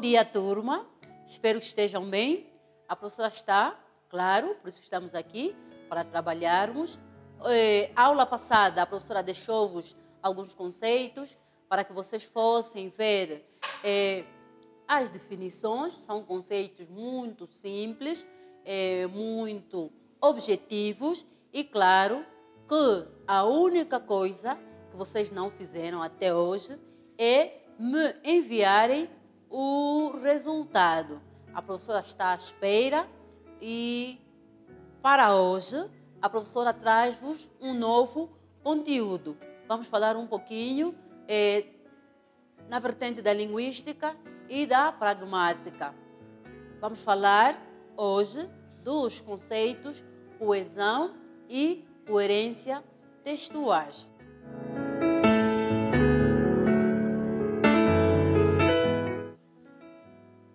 dia, turma. Espero que estejam bem. A professora está, claro, por isso estamos aqui, para trabalharmos. Aula passada, a professora deixou-vos alguns conceitos para que vocês fossem ver as definições. São conceitos muito simples, muito objetivos e, claro, que a única coisa que vocês não fizeram até hoje é me enviarem o resultado. A professora está à espera e, para hoje, a professora traz-vos um novo conteúdo. Vamos falar um pouquinho na vertente da linguística e da pragmática. Vamos falar hoje dos conceitos coesão e coerência textuais.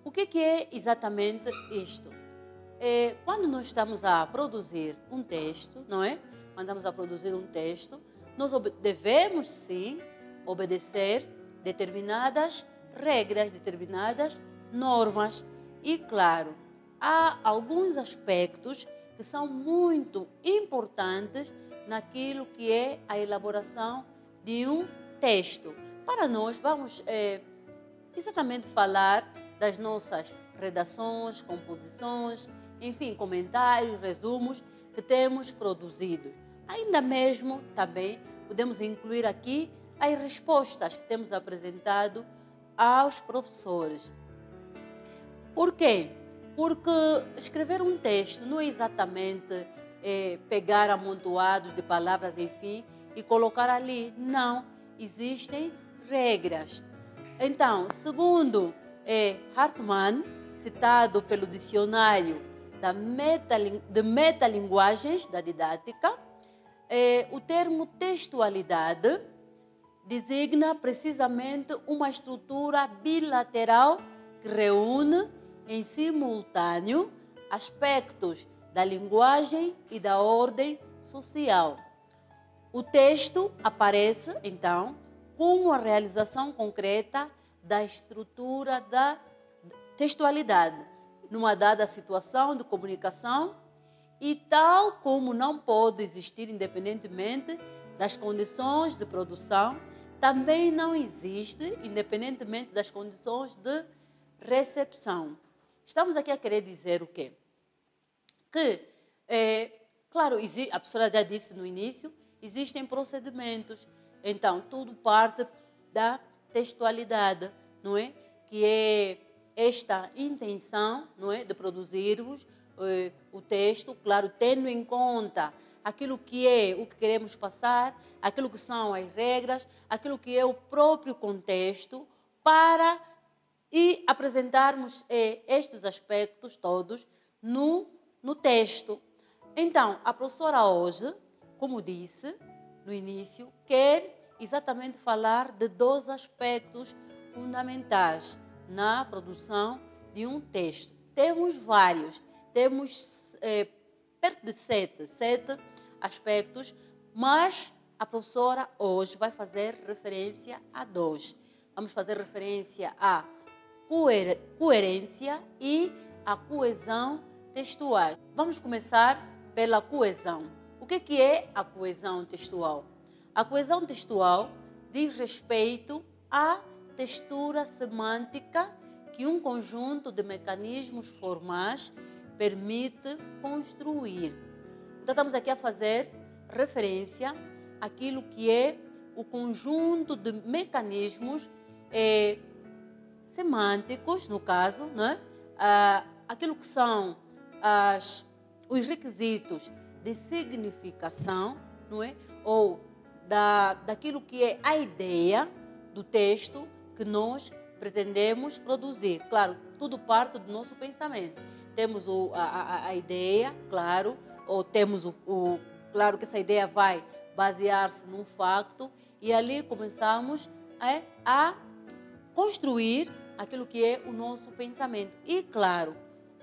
O que é exatamente isto? Quando nós estamos a produzir um texto, não é? Quando estamos a produzir um texto, nós devemos sim obedecer determinadas regras, determinadas normas. E, claro, há alguns aspectos que são muito importantes naquilo que é a elaboração de um texto. Para nós, vamos exatamente falar das nossas redações, composições, enfim, comentários, resumos que temos produzido. Ainda mesmo, também, podemos incluir aqui as respostas que temos apresentado aos professores. Por quê? Porque escrever um texto não é exatamente pegar amontoados de palavras, enfim, e colocar ali. Não, existem regras. Então, segundo Hartmann, citado pelo dicionário de metalinguagens da didática, o termo textualidade designa precisamente uma estrutura bilateral que reúne em simultâneo aspectos da linguagem e da ordem social. O texto aparece, então, como a realização concreta da estrutura da textualidade, numa dada situação de comunicação e tal como não pode existir independentemente das condições de produção, também não existe independentemente das condições de recepção. Estamos aqui a querer dizer o quê? Que, claro, a professora já disse no início, existem procedimentos. Então, tudo parte da textualidade, não é? Que é esta intenção, não é, de produzirmos o texto, claro, tendo em conta aquilo que é o que queremos passar, aquilo que são as regras, aquilo que é o próprio contexto, para apresentarmos estes aspectos todos no texto. Então, a professora hoje, como disse no início, quer exatamente falar de dois aspectos fundamentais na produção de um texto. Temos vários, temos perto de sete aspectos, mas a professora hoje vai fazer referência a dois. Vamos fazer referência à coerência e à coesão textual. Vamos começar pela coesão. O que é a coesão textual? A coesão textual diz respeito à textura semântica que um conjunto de mecanismos formais permite construir. Então, estamos aqui a fazer referência àquilo que é o conjunto de mecanismos semânticos, no caso, né? Aquilo que são os requisitos de significação, não é? Ou daquilo que é a ideia do texto que nós pretendemos produzir. Claro, tudo parte do nosso pensamento. Temos a ideia, claro, ou temos claro que essa ideia vai basear-se num facto e ali começamos a construir aquilo que é o nosso pensamento. E, claro,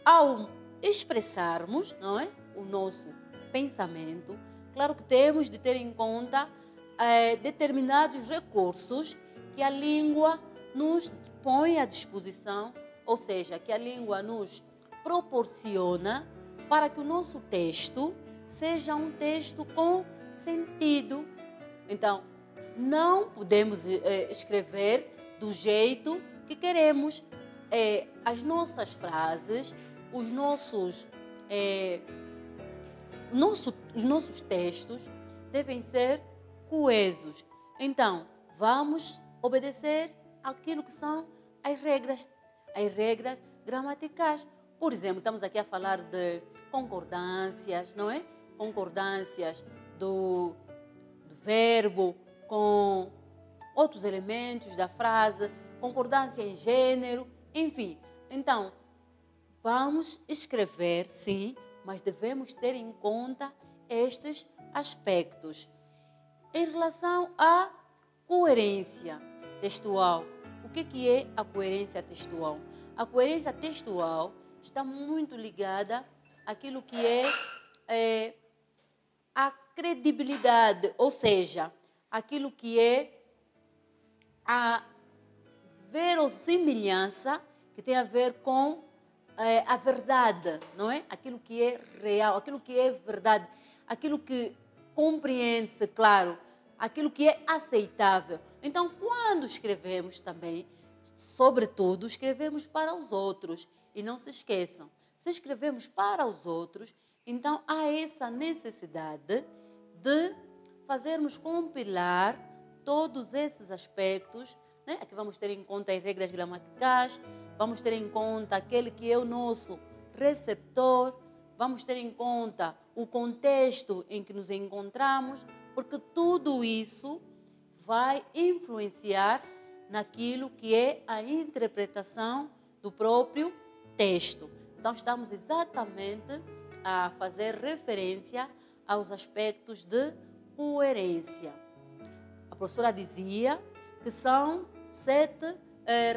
ao expressarmos, não é, o nosso pensamento, claro que temos de ter em conta determinados recursos que a língua nos põe à disposição ou seja, que a língua nos proporciona para que o nosso texto seja um texto com sentido. Então, não podemos escrever do jeito que queremos. As nossas frases, os nossos textos devem ser coesos. Então, vamos obedecer aquilo que são as regras gramaticais. Por exemplo, estamos aqui a falar de concordâncias, não é? Concordâncias do verbo com outros elementos da frase, concordância em gênero, enfim. Então, vamos escrever, sim, mas devemos ter em conta estes aspectos. Em relação à coerência textual, o que é a coerência textual? A coerência textual está muito ligada àquilo que é a credibilidade, ou seja, aquilo que é a verossimilhança, que tem a ver com a verdade, não é? Aquilo que é real, aquilo que é verdade, aquilo que compreende-se, claro, aquilo que é aceitável. Então, quando escrevemos também, sobretudo, escrevemos para os outros. E não se esqueçam, se escrevemos para os outros, então há essa necessidade de fazermos compilar todos esses aspectos, né? Aqui vamos ter em conta as regras gramaticais, vamos ter em conta aquele que é o nosso receptor, vamos ter em conta o contexto em que nos encontramos, porque tudo isso vai influenciar naquilo que é a interpretação do próprio texto. Então, estamos exatamente a fazer referência aos aspectos de coerência. A professora dizia que são 7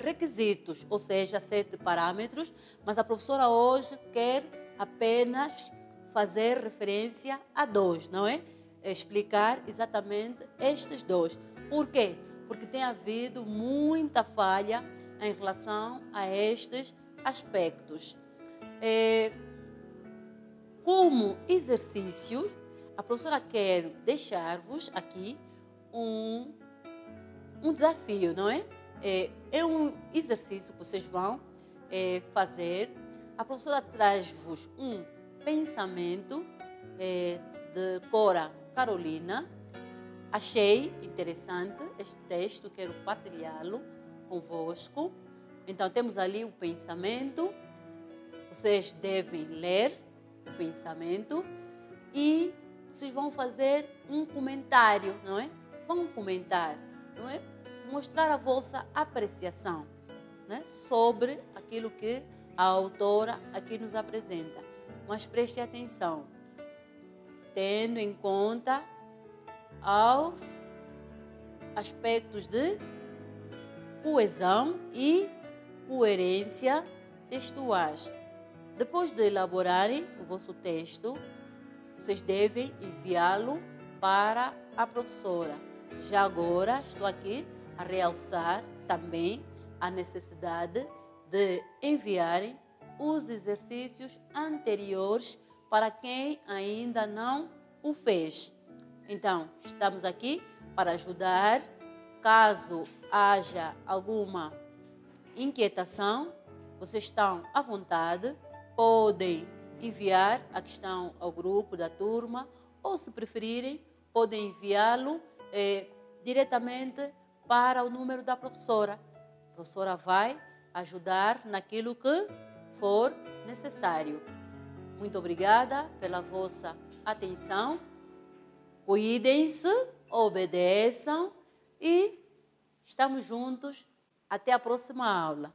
requisitos, ou seja, 7 parâmetros, mas a professora hoje quer apenas fazer referência a 2, não é? Explicar exatamente estes 2. Por quê? Porque tem havido muita falha em relação a estes aspectos. Como exercício, a professora quer deixar-vos aqui um desafio, não é? É um exercício que vocês vão fazer. A professora traz-vos um pensamento de Cora Carolina. Achei interessante este texto, quero partilhá-lo convosco. Então, temos ali o pensamento. Vocês devem ler o pensamento e vocês vão fazer um comentário, não é? Vão comentar, não é? Mostrar a vossa apreciação, né? Sobre aquilo que a autora aqui nos apresenta. Mas preste atenção, tendo em conta aos aspectos de coesão e coerência textuais. Depois de elaborarem o vosso texto, vocês devem enviá-lo para a professora. Já agora estou aqui a realçar também a necessidade de enviarem os exercícios anteriores para quem ainda não o fez. Então, estamos aqui para ajudar. Caso haja alguma inquietação, vocês estão à vontade, podem enviar a questão ao grupo da turma ou, se preferirem, podem enviá-lo diretamente para o número da professora. A professora vai ajudar naquilo que for necessário. Muito obrigada pela vossa atenção. Cuidem-se, obedeçam e estamos juntos. Até a próxima aula.